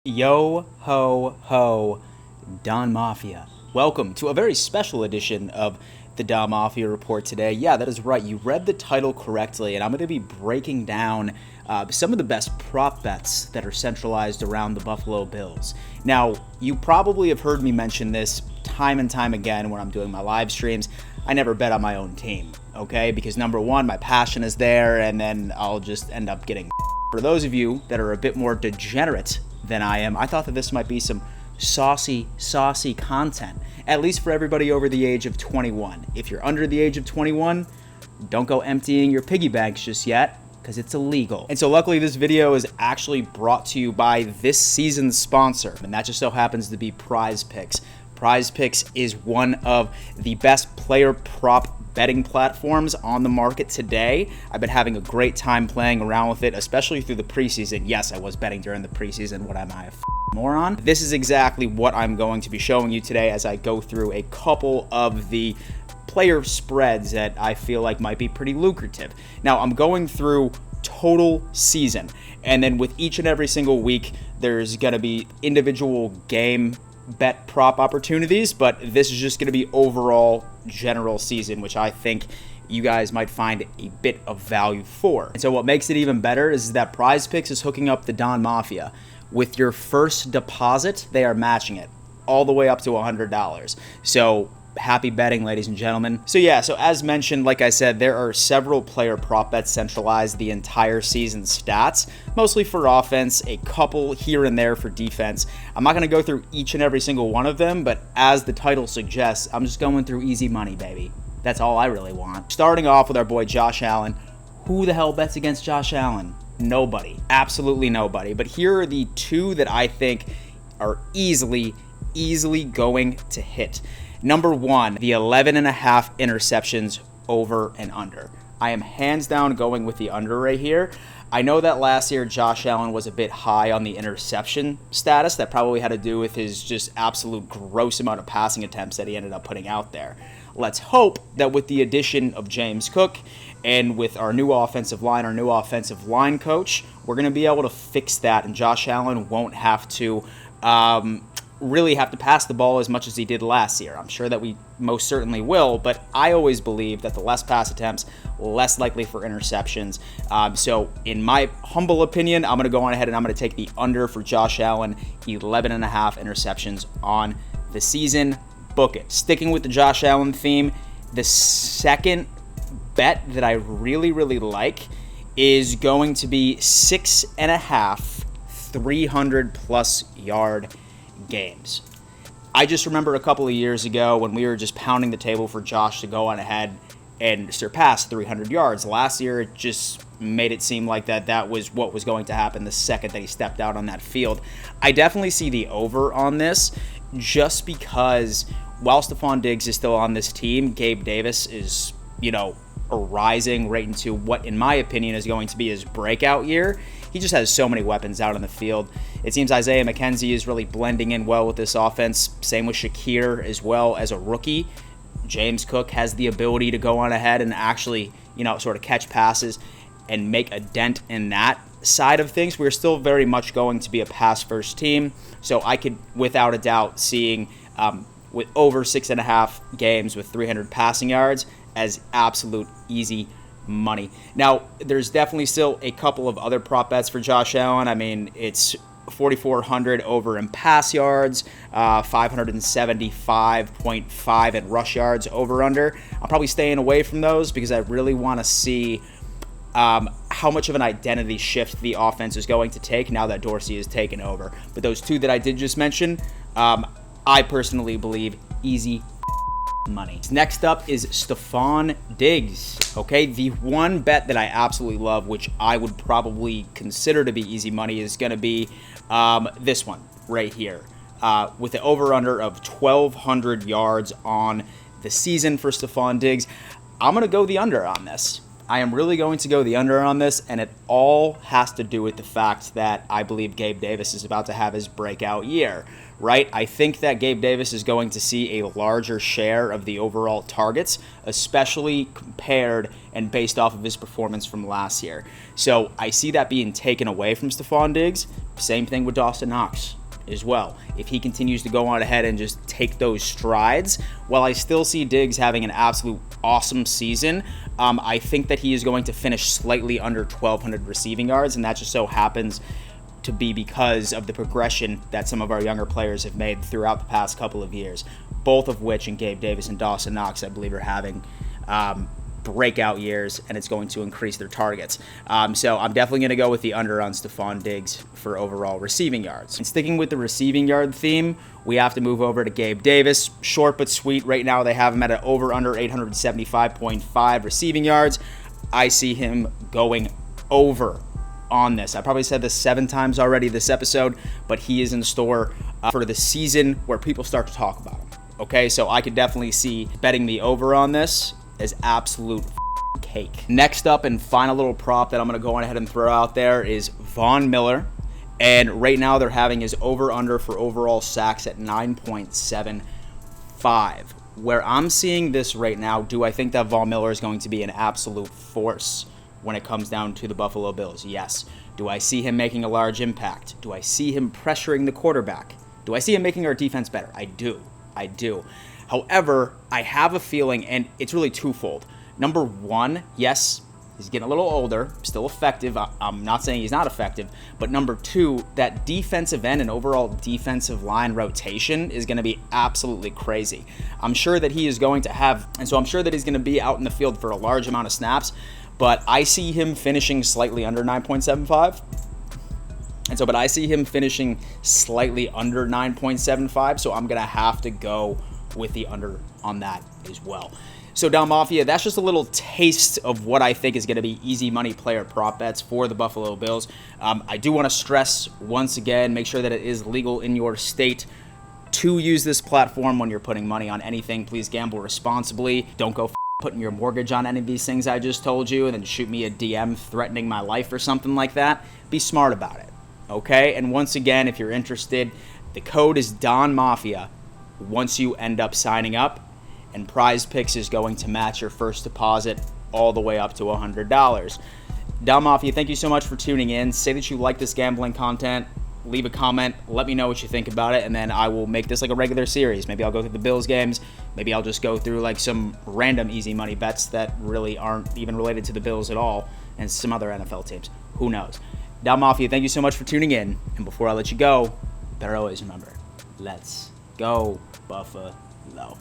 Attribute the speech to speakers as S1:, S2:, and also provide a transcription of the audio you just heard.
S1: Yo ho ho, Don Mafia. Welcome to a very special edition of the Don Mafia Report today. Yeah, that is right. You read the title correctly, and I'm going to be breaking down some of the best prop bets that are centralized around the Buffalo Bills. Now, you probably have heard me mention this time and time again when I'm doing my live streams. I never bet on my own team, okay? Because number one, my passion is there, and then I'll just end up getting. For those of you that are a bit more degenerate than I am, I thought that this might be some saucy content, at least for everybody over the age of 21. If you're under the age of 21, don't go emptying your piggy banks just yet, because it's illegal. And so luckily this video is actually brought to you by this season's sponsor, and that just so happens to be Prize Picks. Prize Picks is one of the best player prop betting platforms on the market today. I've been having a great time playing around with it, especially through the preseason. Yes, I was betting during the preseason. What am I, a moron? This is exactly what I'm going to be showing you today as I go through a couple of the player spreads that I feel like might be pretty lucrative. Now, I'm going through total season, and then with each and every single week, there's going to be individual game bet prop opportunities, but this is just going to be overall general season, which I think you guys might find a bit of value for. And so what makes it even better is that Prize Picks is hooking up the Don Mafia. With your first deposit, they are matching it all the way up to $100. So happy betting, ladies and gentlemen. So as mentioned, like I said, there are several player prop bets centralized the entire season stats, mostly for offense, a couple here and there for defense. I'm not going to go through each and every single one of them, but as the title suggests, I'm just going through easy money, baby. That's all I really want. Starting off with our boy Josh Allen. Who the hell bets against Josh Allen? Nobody. Absolutely nobody. But here are the two that I think are easily going to hit. Number one, the 11.5 interceptions over and under. I am hands down going with the under right here. I know that last year Josh Allen was a bit high on the interception status. That probably had to do with his just absolute gross amount of passing attempts that he ended up putting out there. Let's hope that with the addition of James Cook and with our new offensive line coach, we're going to be able to fix that, and Josh Allen won't have to really have to pass the ball as much as he did last year. I'm sure that we most certainly will, but I always believe that the less pass attempts, less likely for interceptions. So in my humble opinion, I'm going to go on ahead and I'm going to take the under for Josh Allen, 11.5 interceptions on the season. Book it. Sticking with the Josh Allen theme, the second bet that I really like is going to be 6.5 300-plus yard games. I just remember a couple of years ago when we were just pounding the table for Josh to go on ahead and surpass 300 yards. Last year, it just made it seem like that was what was going to happen the second that he stepped out on that field. I definitely see the over on this just because while Stefon Diggs is still on this team, Gabe Davis is, rising right into what, in my opinion, is going to be his breakout year. He just has so many weapons out on the field. It seems Isaiah McKenzie is really blending in well with this offense. Same with Shakir as well as a rookie. James Cook has the ability to go on ahead and actually, sort of catch passes and make a dent in that side of things. We're still very much going to be a pass-first team. So I could, without a doubt, seeing with over 6.5 games with 300 passing yards as absolute easy money. Now, there's definitely still a couple of other prop bets for Josh Allen. I mean, it's 4,400 over in pass yards, 575.5 in rush yards over under. I'm probably staying away from those because I really want to see how much of an identity shift the offense is going to take now that Dorsey is taken over. But those two that I did just mention, I personally believe easy money. Next up is Stefon Diggs. Okay, the one bet that I absolutely love, which I would probably consider to be easy money, is going to be this one right here, with the over/under of 1,200 yards on the season for Stefon Diggs. I'm going to go the under on this. I am really going to go the under on this, and it all has to do with the fact that I believe Gabe Davis is about to have his breakout year, right? I think that Gabe Davis is going to see a larger share of the overall targets, especially compared and based off of his performance from last year. So I see that being taken away from Stefon Diggs. Same thing with Dawson Knox as well. If he continues to go on ahead and just take those strides, while I still see Diggs having an absolute awesome season, I think that he is going to finish slightly under 1,200 receiving yards, and that just so happens to be because of the progression that some of our younger players have made throughout the past couple of years, both of which in Gabe Davis and Dawson Knox, I believe, are having breakout years, and it's going to increase their targets. So I'm definitely going to go with the under on Stephon Diggs for overall receiving yards. And sticking with the receiving yard theme, we have to move over to Gabe Davis. Short but sweet. Right now they have him at an over-under 875.5 receiving yards. I see him going over on this. I probably said this 7 times already this episode, but he is in store for the season where people start to talk about him. Okay, so I could definitely see betting the over on this as absolute cake. Next up and final little prop that I'm going to go on ahead and throw out there is Von Miller. And right now they're having his over-under for overall sacks at 9.75. Where I'm seeing this right now, do I think that Von Miller is going to be an absolute force when it comes down to the Buffalo Bills? Yes. Do I see him making a large impact? Do I see him pressuring the quarterback? Do I see him making our defense better? I do. However, I have a feeling, and it's really twofold. Number one, yes, he's getting a little older, still effective. I'm not saying he's not effective. But number two, that defensive end and overall defensive line rotation is going to be absolutely crazy. I'm sure that he is going to have, and so I'm sure that he's going to be out in the field for a large amount of snaps, but I see him finishing slightly under 9.75. But I see him finishing slightly under 9.75, so I'm going to have to go with the under on that as well. So, Dom Mafia, that's just a little taste of what I think is going to be easy money player prop bets for the Buffalo Bills. I do want to stress once again, make sure that it is legal in your state to use this platform when you're putting money on anything. Please gamble responsibly. Don't go putting your mortgage on any of these things I just told you and then shoot me a DM threatening my life or something like that. Be smart about it, okay? And once again, if you're interested, the code is Don Mafia once you end up signing up, and Prize Picks is going to match your first deposit all the way up to $100. Don Mafia, thank you so much for tuning in. Say that you like this gambling content. Leave a comment. Let me know what you think about it, and then I will make this like a regular series. Maybe I'll go through the Bills games. Maybe I'll just go through like some random easy money bets that really aren't even related to the Bills at all and some other NFL teams. Who knows? Don Mafia, thank you so much for tuning in. And before I let you go, better always remember, let's go Buffalo.